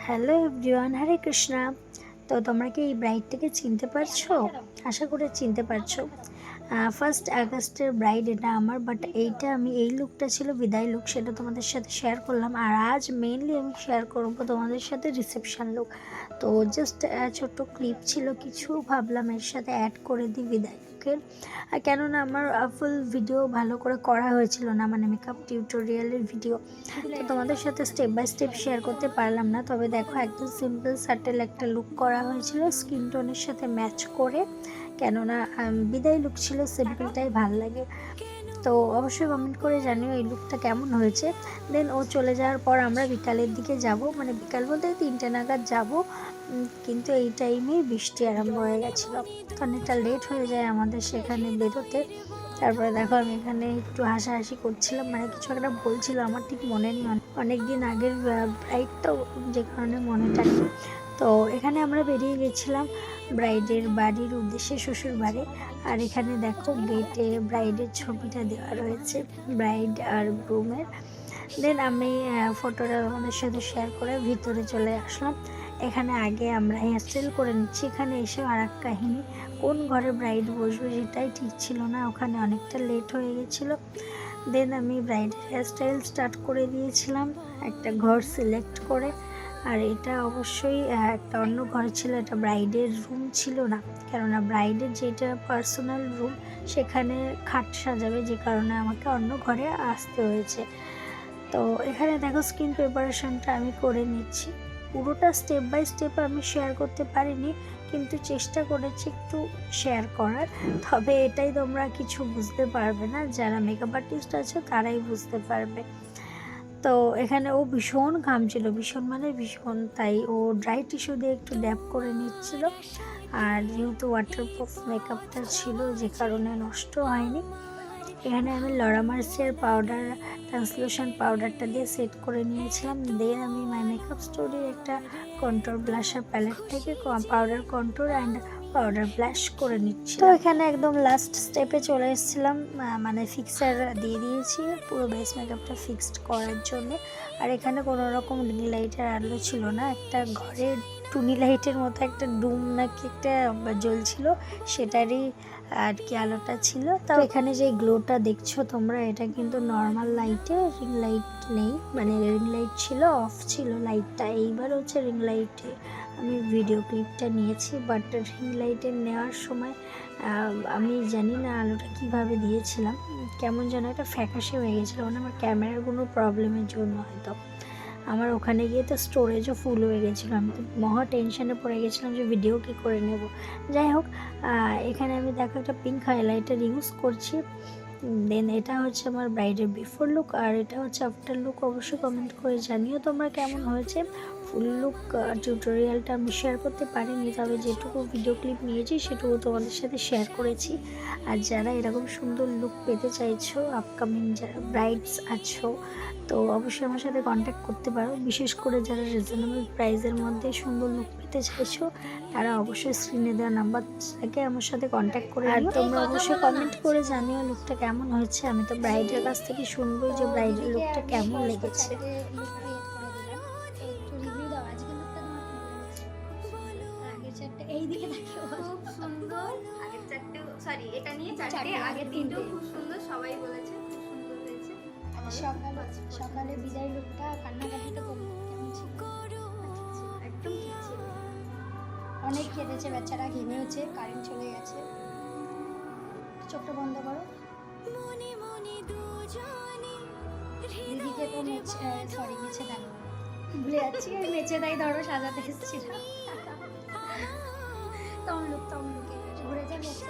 Hello everyone, হরে কৃষ্ণা। তো তোমরা কি এই ব্রাইডটাকে চিনতে পারছো? আশা করে চিনতে পারছো। 1st আগস্টের ব্রাইড এটা আমার, বাট এইটা আমি এই লুকটা ছিল বিদায় লুক, সেটা তোমাদের সাথে শেয়ার করলাম। আর আজ মেইনলি আমি শেয়ার করবো তোমাদের সাথে রিসেপশন লুক। তো জাস্ট ছোট্ট ক্লিপ ছিল কিছু, ভাবলাম এর সাথে অ্যাড করে দিই বিদায় লুকের। কেননা আমার ফুল ভিডিও ভালো করে করা হয়েছিল না, মানে মেকআপ টিউটোরিয়ালের ভিডিও, তো তোমাদের সাথে স্টেপ বাই স্টেপ শেয়ার করতে পারলাম না। তবে দেখো, একদম সিম্পল সাটেল একটা লুক করা হয়েছিল স্কিন টোনের সাথে ম্যাচ করে, কেননা বিদায় লুক ছিল, সিম্পলটাই ভাল লাগে। তো অবশ্যই কমেন্ট করে জানিও এই লুকটা কেমন হয়েছে। দেন ও চলে যাওয়ার পর আমরা বিকালের দিকে যাব, মানে বিকাল বলতে 3টে নাগাদ যাব, কিন্তু এই টাইমেই বৃষ্টি আরম্ভ হয়ে গেছিলো, অনেকটা লেট হয়ে যায় আমাদের সেখানে বেরোতে। তারপরে দেখো আমি এখানে একটু হাসাহাসি করছিলাম, মানে কিছু একটা বলছিল, আমার ঠিক মনে নেই, অনেক দিন আগের ব্রাইড তো, যে কারণে মনে থাকে। তো এখানে আমরা বেরিয়ে গেছিলাম ব্রাইডের বাড়ির উদ্দেশ্যে, শ্বশুর বাড়ি। আর এখানে দেখো গেটে ব্রাইডের ছবিটা দেওয়া রয়েছে, ব্রাইড আর গ্রুমের। দেন আমি ফটোটা আমাদের সাথে শেয়ার করে ভিতরে চলে আসলাম। এখানে আগে আমরা হেয়ারস্টাইল করে নিচ্ছি। এখানে এসেও আর এক কাহিনী, কোন ঘরে ব্রাইড বসবে সেটাই ঠিক ছিল না, ওখানে অনেকটা লেট হয়ে গেছিলো। দেন আমি ব্রাইডের হেয়ারস্টাইল স্টার্ট করে দিয়েছিলাম একটা ঘর সিলেক্ট করে। আর এটা অবশ্যই একটা অন্য ঘর ছিল, এটা ব্রাইডের রুম ছিল না, কেননা ব্রাইডের যেটা পার্সোনাল রুম সেখানে খাট সাজাবে, যে কারণে আমাকে অন্য ঘরে আসতে হয়েছে। তো এখানে দেখো স্কিন প্রিপারেশনটা আমি করে নিচ্ছি, পুরোটা স্টেপ বাই স্টেপ আমি শেয়ার করতে পারিনি, কিন্তু চেষ্টা করেছি একটু শেয়ার করার। তবে এটাই তোমরা কিছু বুঝতে পারবে না, যারা মেকআপ আর্টিস্ট আছে তারাই বুঝতে পারবে। তো এখানে ও ভীষণ ঘামছিল, ভীষণ মানে ভীষণ, তাই ও ড্রাই টিস্যু দিয়ে একটু ড্যাপ করে নিচ্ছিল। আর যেহেতু ওয়াটারপ্রুফ মেকআপটা ছিল, যে কারণে নষ্ট হয়নি। এখানে আমি লরা মার্সের পাউডার, ট্রান্সলুশন পাউডারটা দিয়ে সেট করে নিয়েছিলাম। দেন আমি মাই মেকআপ স্টোরির একটা কন্ট্রোর ব্লাশার প্যালেট থেকে powder contour and powder blush করে নিচ্ছি। তো এখানে একদম লাস্ট স্টেপে চলে এসেছিলাম, মানে ফিক্সার দিয়ে দিয়েছি পুরো বেস মেকআপটা ফিক্সড করার জন্য। আর এখানে কোনো রকম রিং লাইটের আলো ছিল না, একটা ঘরের টুনি লাইটের মতো একটা ডুম নাকি একটা জ্বলছিল, সেটারই আর কি আলোটা ছিল। তো এখানে যে গ্লোটা দেখছো তোমরা, এটা কিন্তু নর্মাল লাইটে, রিং লাইট নেই, মানে রিং লাইট ছিল, অফ ছিল লাইটটা। এইবার হচ্ছে রিং লাইটে আমি ভিডিও ক্লিপটা নিয়েছি, বাট রিং লাইটে নেওয়ার সময় আমি জানি না আলোটা কিভাবে দিয়েছিলাম, কেমন যেন একটা ফ্যাকাশে হয়ে গেছিলো, মানে আমার ক্যামেরার কোনো প্রবলেমের জন্য হয়তো। আমার ওখানে গিয়ে তো স্টোরেজও ফুল হয়ে গেছিলো, আমি তো মহা টেনশানে পড়ে গেছিলাম যে ভিডিও কী করে নেব। যাই হোক, এখানে আমি দেখো একটা পিঙ্ক হাইলাইটার ইউজ করছি। দেন এটা হচ্ছে আমার ব্রাইডের বিফোর লুক, আর এটা হচ্ছে আফটার লুক। অবশ্যই কমেন্ট করে জানিও তোমরা কেমন হয়েছে। ফুল লুক টিউটোরিয়ালটা আমি শেয়ার করতে পারিনি, তবে যেটুকু ভিডিও ক্লিপ নিয়েছি সেটুকু তোমাদের সাথে শেয়ার করেছি। আর যারা এরকম সুন্দর লুক পেতে চাইছো, আপকামিং যারা ব্রাইডস আছো, তো অবশ্যই আমার সাথে কন্ট্যাক্ট করতে পারো। বিশেষ করে যারা রিজনেবল প্রাইসের মধ্যে সুন্দর লুক পেতে চাইছো, তারা অবশ্যই স্ক্রিনে দেওয়া নাম্বারটাকে আমার সাথে কন্ট্যাক্ট করে নিও। আর তোমরা অবশ্যই কমেন্ট করে জানিও লুকটা কেমন হয়েছে। আমি তো ব্রাইডের কাছ থেকে শুনবোই যে ব্রাইডের লুকটা কেমন লেগেছে। এইদিকে খুব সুন্দর, আগের চারটে, সরি এটা নিয়ে চারটে, আগের তিনটেও খুব সুন্দর, সবাই বলেছে খুব সুন্দর হয়েছে। সকালে বিদায় লুকটা, কান্নাকাটিটা কেমন ছিল? একদম ঠিক ছিল। অনেক কেঁদেছে বেচারা, ঘেমেওছে, কারেন্ট চলে গেছে। চোখটা বন্ধ করো। দিদিকে তো মেছে দাও, ভুলে যাচ্ছি, মেছে দাই ধরো সাজাতে এসেছিলাম। তমলুকে ঘুরে যা মেছে